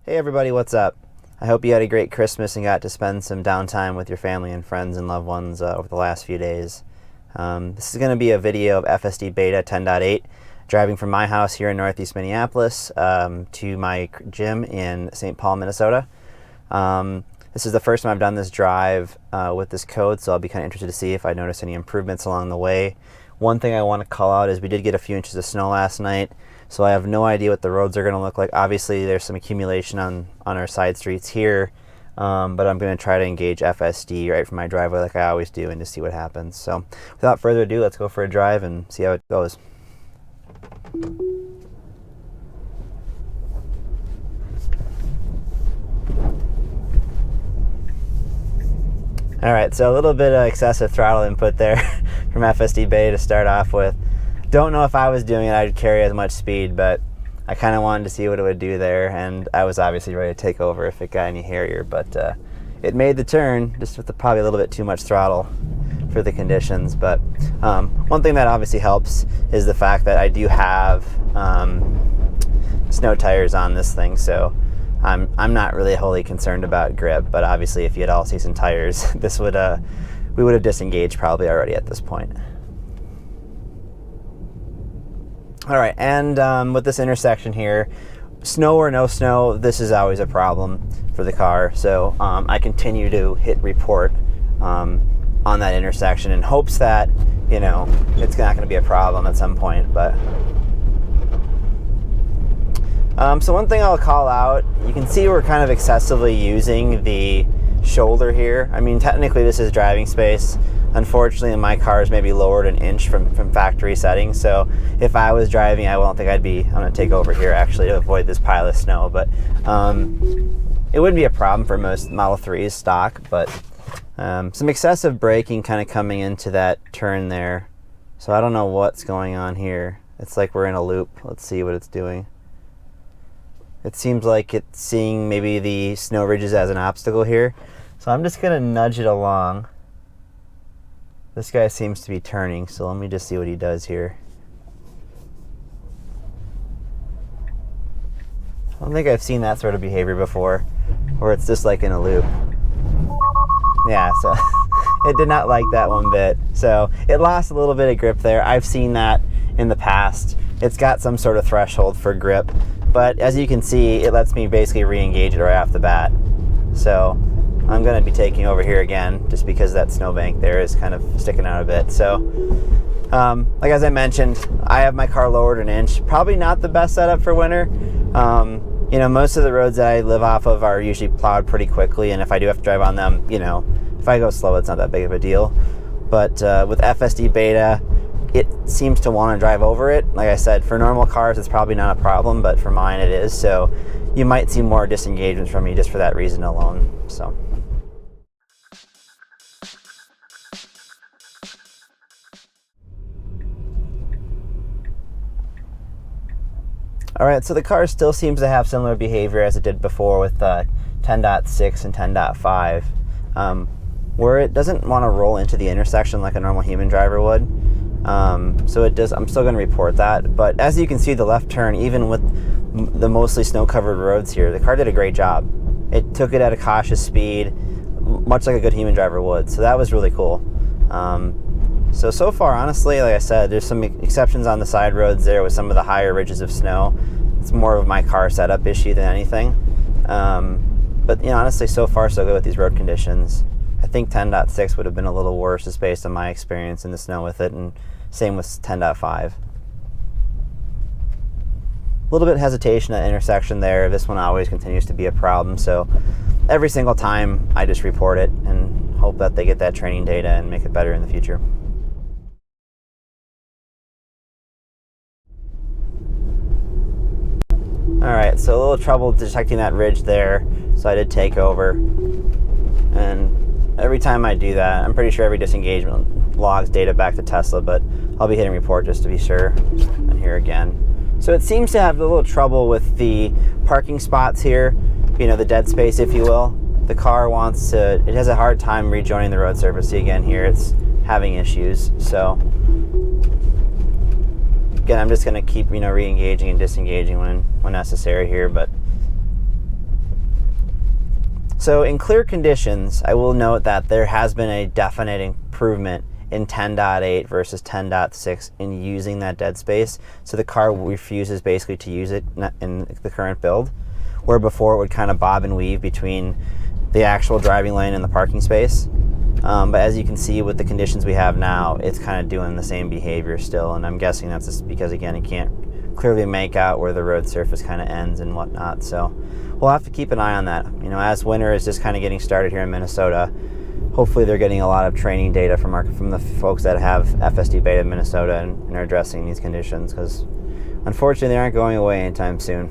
Hey everybody, what's up? I hope you had a great Christmas and got to spend some downtime with your family and friends and loved ones over the last few days. This is going to be a video of FSD Beta 10.8, driving from my house here in Northeast Minneapolis to my gym in St. Paul, Minnesota. This is the first time I've done this drive with this code, so I'll be kind of interested to see if I notice any improvements along the way. One thing I want to call out is we did get a few inches of snow last night, so I have no idea what the roads are going to look like. Obviously, there's some accumulation on our side streets here, but I'm going to try to engage FSD right from my driveway like I always do and just see what happens. So without further ado, let's go for a drive and see how it goes. All right, so a little bit of excessive throttle input there from FSD Beta to start off with. Don't know if I was doing it, I'd carry as much speed, but I kind of wanted to see what it would do there, and I was obviously ready to take over if it got any hairier, but it made the turn, just with probably a little bit too much throttle for the conditions. But one thing that obviously helps is the fact that I do have snow tires on this thing, so I'm not really wholly concerned about grip, but obviously if you had all-season tires, this would we would have disengaged probably already at this point. All right, and with this intersection here, snow or no snow, this is always a problem for the car, so I continue to hit report on that intersection in hopes that, you know, it's not going to be a problem at some point. But so one thing I'll call out, you can see we're kind of excessively using the shoulder here. I mean, technically this is driving space. Unfortunately, my car is maybe lowered an inch from factory settings, so if I was driving, I don't think I'm going to take over here actually to avoid this pile of snow, but it wouldn't be a problem for most Model 3s stock, but some excessive braking kind of coming into that turn there, so I don't know what's going on here. It's like we're in a loop. Let's see what it's doing. It seems like it's seeing maybe the snow ridges as an obstacle here. So I'm just going to nudge it along. This guy seems to be turning, so let me just see what he does here. I don't think I've seen that sort of behavior before, where it's just like in a loop. Yeah, so it did not like that one bit. So it lost a little bit of grip there. I've seen that in the past. It's got some sort of threshold for grip, but as you can see, it lets me basically re-engage it right off the bat. So I'm going to be taking over here again just because that snowbank there is kind of sticking out a bit. So like as I mentioned, I have my car lowered an inch. Probably not the best setup for winter. You know, most of the roads that I live off of are usually plowed pretty quickly, and if I do have to drive on them, you know, if I go slow, it's not that big of a deal. But with FSD Beta, it seems to want to drive over it. Like I said, for normal cars, it's probably not a problem, but for mine it is. So you might see more disengagements from me just for that reason alone. So. All right, so the car still seems to have similar behavior as it did before with 10.6 and 10.5, where it doesn't want to roll into the intersection like a normal human driver would. So it does. I'm still going to report that, but as you can see, the left turn, even with the mostly snow-covered roads here, the car did a great job. It took it at a cautious speed, much like a good human driver would. So that was really cool. So far, honestly, like I said, there's some exceptions on the side roads there with some of the higher ridges of snow. It's more of my car setup issue than anything. But you know, honestly, so far so good with these road conditions. I think 10.6 would have been a little worse just based on my experience in the snow with it, and same with 10.5. A little bit of hesitation at intersection there. This one always continues to be a problem, so every single time I just report it and hope that they get that training data and make it better in the future. All right, so a little trouble detecting that ridge there, so I did take over. And every time I do that, I'm pretty sure every disengagement logs data back to Tesla, but I'll be hitting report just to be sure. And here again. So it seems to have a little trouble with the parking spots here, you know, the dead space, if you will. The car wants to, it has a hard time rejoining the road surface. See again here, it's having issues. So again, I'm just going to keep, re-engaging and disengaging when necessary here, but So in clear conditions, I will note that there has been a definite improvement in 10.8 versus 10.6 in using that dead space. So the car refuses basically to use it in the current build, where before it would kind of bob and weave between the actual driving lane and the parking space. But as you can see with the conditions we have now, it's kind of doing the same behavior still, and I'm guessing that's just because, again, it can't clearly make out where the road surface kind of ends and whatnot. So we'll have to keep an eye on that. You know, as winter is just kind of getting started here in Minnesota, hopefully they're getting a lot of training data from the folks that have FSD Beta in Minnesota and are addressing these conditions, because unfortunately they aren't going away anytime soon.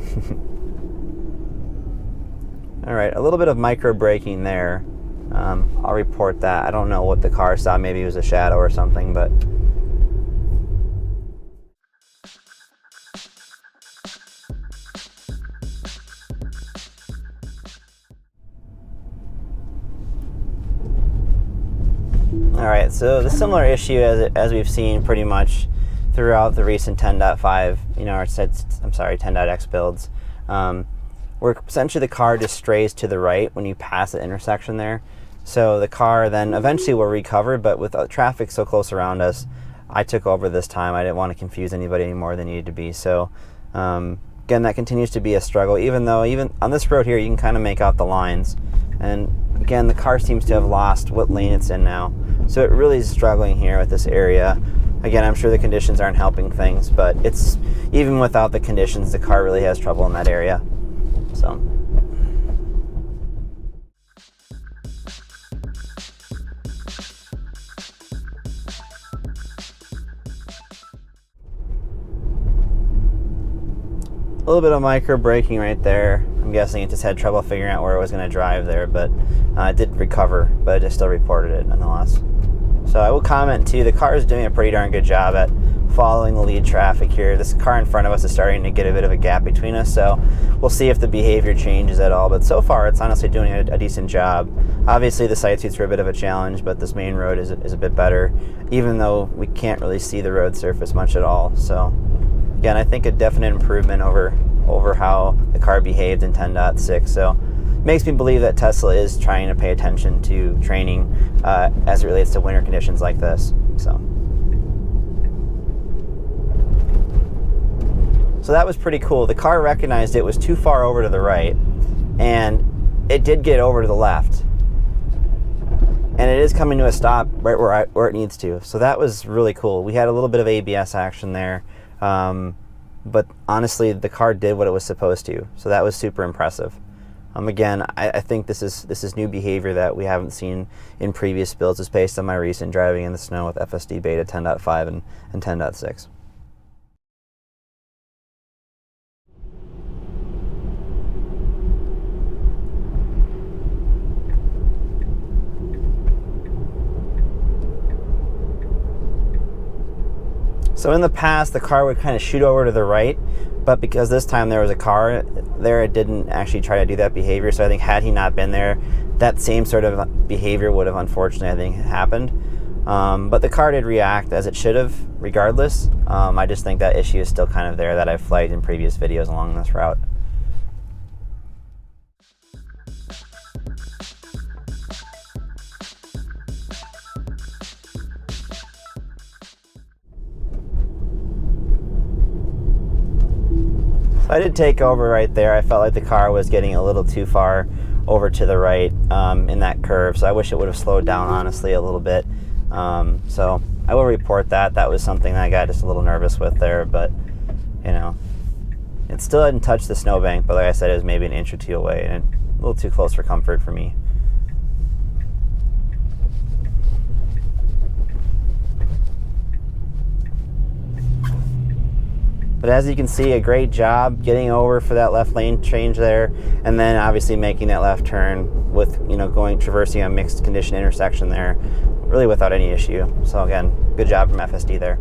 All right, a little bit of micro braking there. I'll report that. I don't know what the car saw. Maybe it was a shadow or something, but all right, so the similar issue as we've seen pretty much throughout the recent 10.5, you know, or 10.x builds, where essentially the car just strays to the right when you pass the intersection there. So the car then eventually will recover, but with traffic so close around us, I took over this time. I didn't want to confuse anybody any more than needed to be. So again, that continues to be a struggle, even though even on this road here, you can kind of make out the lines. And again, the car seems to have lost what lane it's in now. So it really is struggling here with this area. Again, I'm sure the conditions aren't helping things, but it's even without the conditions, the car really has trouble in that area. So. A little bit of micro braking right there. I'm guessing it just had trouble figuring out where it was going to drive there, but it did recover, but it just still reported it nonetheless. So I will comment too, the car is doing a pretty darn good job at following the lead traffic here. This car in front of us is starting to get a bit of a gap between us, so we'll see if the behavior changes at all. But so far, it's honestly doing a decent job. Obviously, the side seats are a bit of a challenge, but this main road is a bit better, even though we can't really see the road surface much at all. So again, I think a definite improvement over how the car behaved in 10.6. So it makes me believe that Tesla is trying to pay attention to training as it relates to winter conditions like this. So that was pretty cool. The car recognized it was too far over to the right, and it did get over to the left. And it is coming to a stop right where it needs to. So that was really cool. We had a little bit of ABS action there. But honestly, the car did what it was supposed to, so that was super impressive. Again, I think this is new behavior that we haven't seen in previous builds, just based on my recent driving in the snow with FSD Beta 10.5 and 10.6. So in the past, the car would kind of shoot over to the right, but because this time there was a car there, it didn't actually try to do that behavior. So I think had he not been there, that same sort of behavior would have unfortunately, I think, happened. But the car did react as it should have, regardless. I just think that issue is still kind of there that I've flagged in previous videos along this route. I did take over right there. I felt like the car was getting a little too far over to the right in that curve, so I wish it would have slowed down, honestly, a little bit. So I will report that. That was something that I got just a little nervous with there, but, you know, it still hadn't touched the snowbank, but like I said, it was maybe an inch or two away, and a little too close for comfort for me. But as you can see, a great job getting over for that left lane change there, and then obviously making that left turn with, you know, traversing a mixed condition intersection there, really without any issue. So again, good job from FSD there.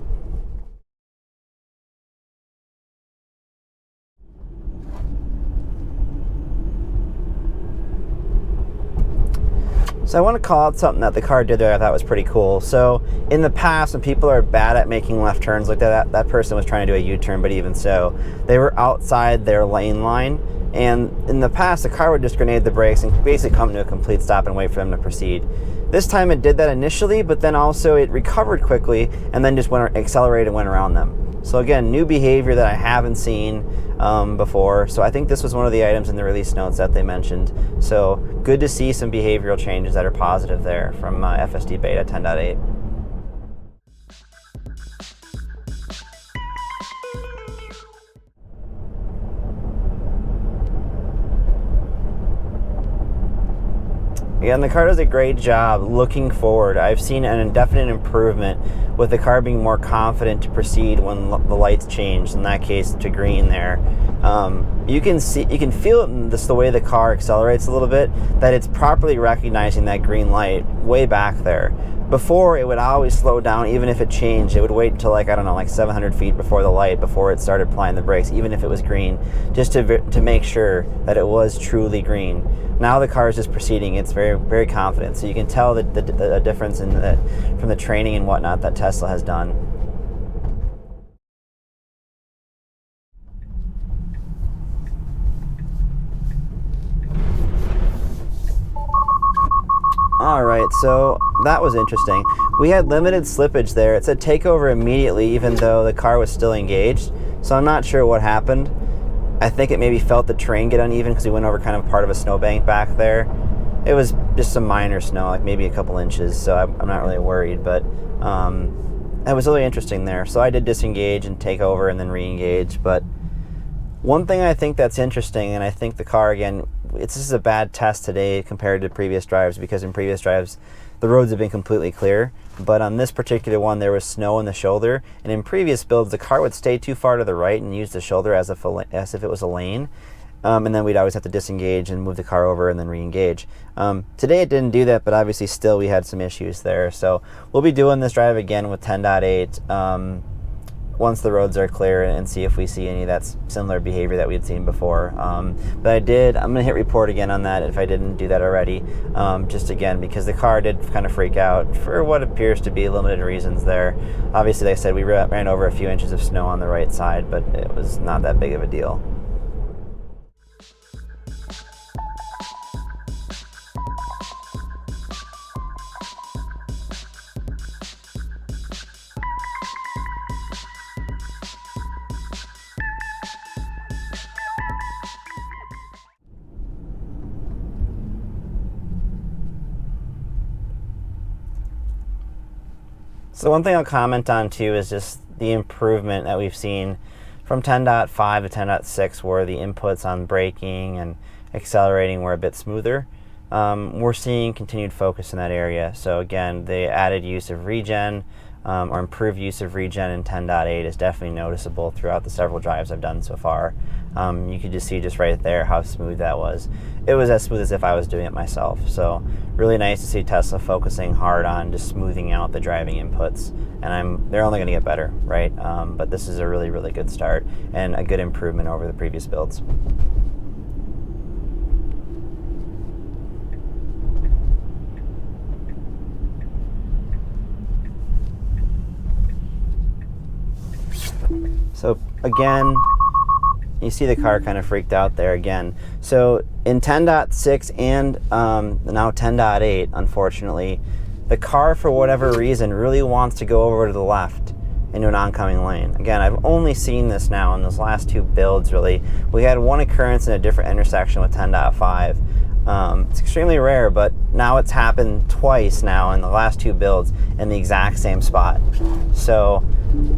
So I want to call out something that the car did there I thought was pretty cool. So in the past, when people are bad at making left turns like that person was trying to do a U-turn, but even so, they were outside their lane line, And in the past, the car would just grenade the brakes and basically come to a complete stop and wait for them to proceed. This time it did that initially, but then also it recovered quickly and then just accelerated and went around them. So again, new behavior that I haven't seen before. So I think this was one of the items in the release notes that they mentioned. So good to see some behavioral changes that are positive there from FSD Beta 10.8. Again, the car does a great job looking forward. I've seen an indefinite improvement with the car being more confident to proceed when the lights change, in that case to green there. You can feel it in the way the car accelerates a little bit, that it's properly recognizing that green light way back there. Before, it would always slow down, even if it changed. It would wait until like 700 feet before the light, before it started applying the brakes, even if it was green, just to make sure that it was truly green. Now the car is just proceeding. It's very, very confident. So you can tell the difference from the training and whatnot that Tesla has done. All right, so that was interesting. We had limited slippage there. It said take over immediately, even though the car was still engaged. So I'm not sure what happened. I think it maybe felt the terrain get uneven because we went over kind of part of a snowbank back there. It was just some minor snow, like maybe a couple inches, so I'm not really worried, but it was really interesting there. So I did disengage and take over and then re-engage, but one thing I think that's interesting, and I think the car, again, this is a bad test today compared to previous drives, because in previous drives the roads have been completely clear, but on this particular one there was snow in the shoulder, and in previous builds the car would stay too far to the right and use the shoulder as if it was a lane, and then we'd always have to disengage and move the car over and then re-engage. Today it didn't do that, but obviously still we had some issues there. So we'll be doing this drive again with 10.8 once the roads are clear, and see if we see any of that similar behavior that we had seen before. But I'm going to hit report again on that if I didn't do that already, just again because the car did kind of freak out for what appears to be limited reasons there. Obviously, like I said, we ran over a few inches of snow on the right side, but it was not that big of a deal. So one thing I'll comment on too is just the improvement that we've seen from 10.5 to 10.6, where the inputs on braking and accelerating were a bit smoother. We're seeing continued focus in that area. So again, the added use of regen or improved use of regen in 10.8 is definitely noticeable throughout the several drives I've done so far. You could just see just right there how smooth that was. It was as smooth as if I was doing it myself. So really nice to see Tesla focusing hard on just smoothing out the driving inputs. And they're only going to get better, right? But this is a really, really good start and a good improvement over the previous builds. So again, you see the car kind of freaked out there again. So in 10.6 and now 10.8, unfortunately, the car, for whatever reason, really wants to go over to the left into an oncoming lane. Again, I've only seen this now in those last two builds, really. We had one occurrence in a different intersection with 10.5. It's extremely rare, but now it's happened twice now in the last two builds in the exact same spot. So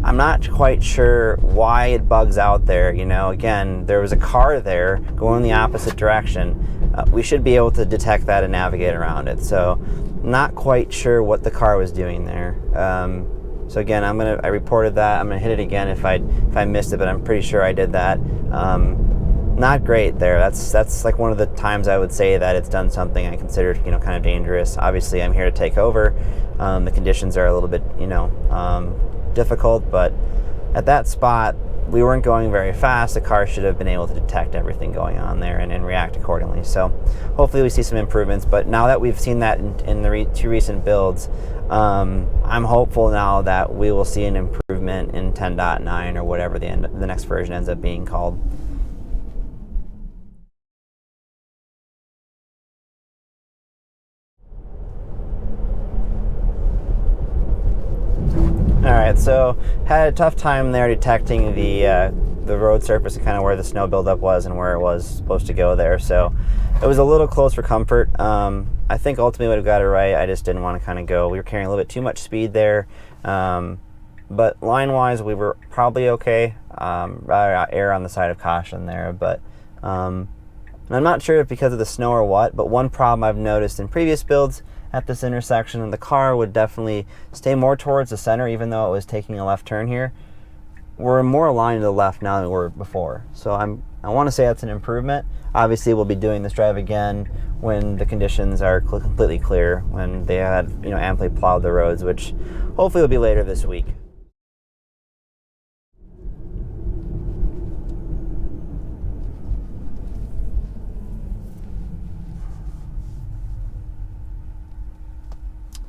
I'm not quite sure why it bugs out there. You know, again, there was a car there going the opposite direction. We should be able to detect that and navigate around it. So not quite sure what the car was doing there. So again, I reported that. I'm gonna hit it again if I missed it, but I'm pretty sure I did that. Not great there. That's like one of the times I would say that it's done something I consider, kind of dangerous. Obviously, I'm here to take over. The conditions are a little bit, difficult, but at that spot, we weren't going very fast. The car should have been able to detect everything going on there and react accordingly. So hopefully we see some improvements. But now that we've seen that in the two recent builds, I'm hopeful now that we will see an improvement in 10.9 or whatever the next version ends up being called. right, so had a tough time there detecting the road surface and kind of where the snow buildup was and where it was supposed to go there. So it was a little close for comfort. I think ultimately would have got it right. I just didn't want to kind of go. We were carrying a little bit too much speed there. But line-wise, we were probably okay. Rather err on the side of caution there. But and I'm not sure if because of the snow or what, but one problem I've noticed in previous builds at this intersection, the car would definitely stay more towards the center, even though it was taking a left turn here. We're more aligned to the left now than we were before. So I want to say that's an improvement. Obviously, we'll be doing this drive again when the conditions are completely clear, when they had amply plowed the roads, which hopefully will be later this week.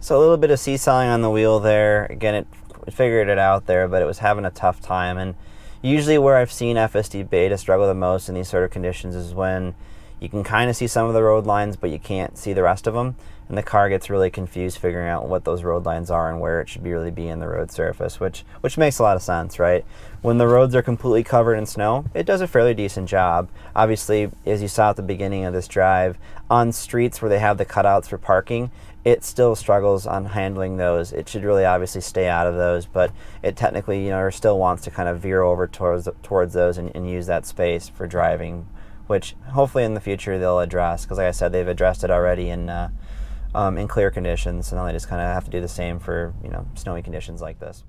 So a little bit of seesawing on the wheel there. Again, it figured it out there, but it was having a tough time. And usually where I've seen FSD Beta struggle the most in these sort of conditions is when you can kind of see some of the road lines, but you can't see the rest of them. And the car gets really confused figuring out what those road lines are and where it should really be in the road surface, which makes a lot of sense, right? When the roads are completely covered in snow, it does a fairly decent job. Obviously, as you saw at the beginning of this drive, on streets where they have the cutouts for parking, it still struggles on handling those. It should really obviously stay out of those, but it technically, still wants to kind of veer over towards those and use that space for driving, which hopefully in the future they'll address, because like I said, they've addressed it already in clear conditions, so now they just kind of have to do the same for snowy conditions like this.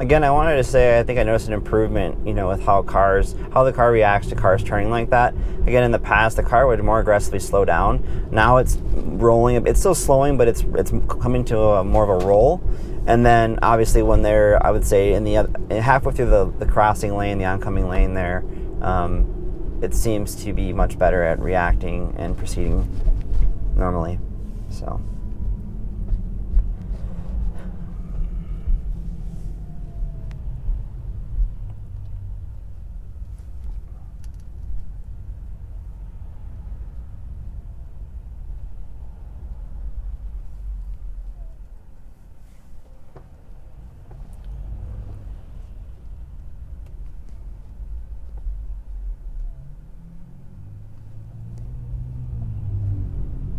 Again, I wanted to say I think I noticed an improvement, with how the car reacts to cars turning like that. Again, in the past, the car would more aggressively slow down. Now it's rolling. It's still slowing, but it's coming to more of a roll. And then obviously when they're, I would say, halfway through the crossing lane, the oncoming lane there, it seems to be much better at reacting and proceeding normally. So.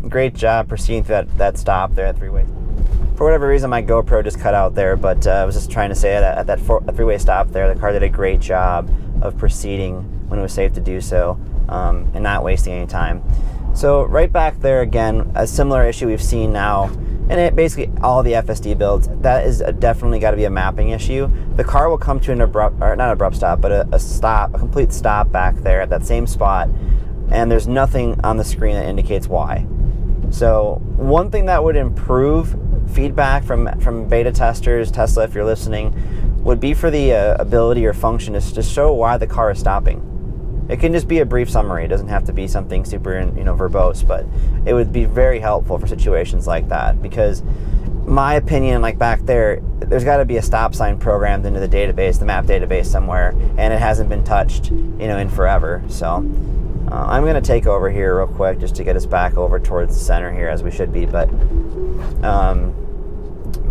Great job proceeding through that stop there at three-way. For whatever reason, my GoPro just cut out there, but I was just trying to say that at that three-way stop there, the car did a great job of proceeding when it was safe to do so, and not wasting any time. So right back there again, a similar issue we've seen now, and basically all the FSD builds, that is definitely got to be a mapping issue. The car will come to not abrupt stop, but a complete stop back there at that same spot, and there's nothing on the screen that indicates why. So one thing that would improve feedback from beta testers, Tesla if you're listening, would be for the ability or function is to show why the car is stopping. It can just be a brief summary. It doesn't have to be something super verbose, but it would be very helpful for situations like that, because my opinion, like back there's got to be a stop sign programmed into the database, the map database somewhere, and it hasn't been touched in forever. So I'm going to take over here real quick just to get us back over towards the center here as we should be, but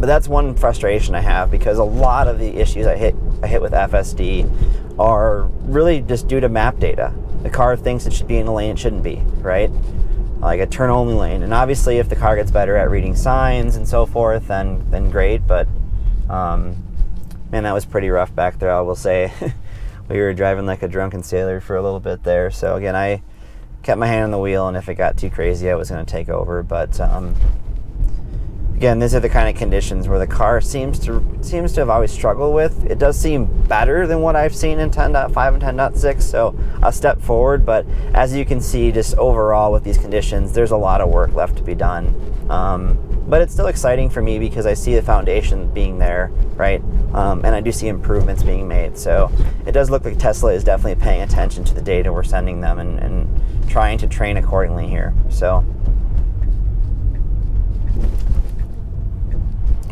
that's one frustration I have, because a lot of the issues I hit with FSD are really just due to map data. The car thinks it should be in a lane it shouldn't be, right? Like a turn-only lane. And obviously if the car gets better at reading signs and so forth, then great, but man, that was pretty rough back there, I will say. We were driving like a drunken sailor for a little bit there. So again, I kept my hand on the wheel, and if it got too crazy, I was going to take over. But again, these are the kind of conditions where the car seems to have always struggled with. It does seem better than what I've seen in 10.5 and 10.6, so a step forward. But as you can see, just overall with these conditions, there's a lot of work left to be done. but it's still exciting for me because I see the foundation being there, right? And I do see improvements being made. So it does look like Tesla is definitely paying attention to the data we're sending them and trying to train accordingly here. So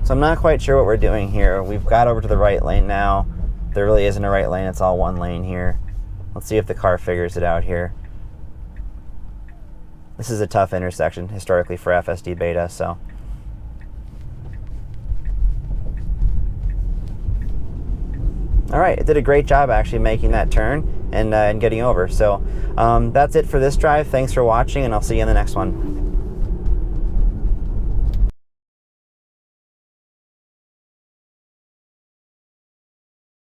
I'm not quite sure what we're doing here. We've got over to the right lane now. There really isn't a right lane, it's all one lane here. Let's see if the car figures it out here. This is a tough intersection historically for FSD Beta, so. All right, it did a great job actually making that turn and getting over. So that's it for this drive. Thanks for watching, and I'll see you in the next one.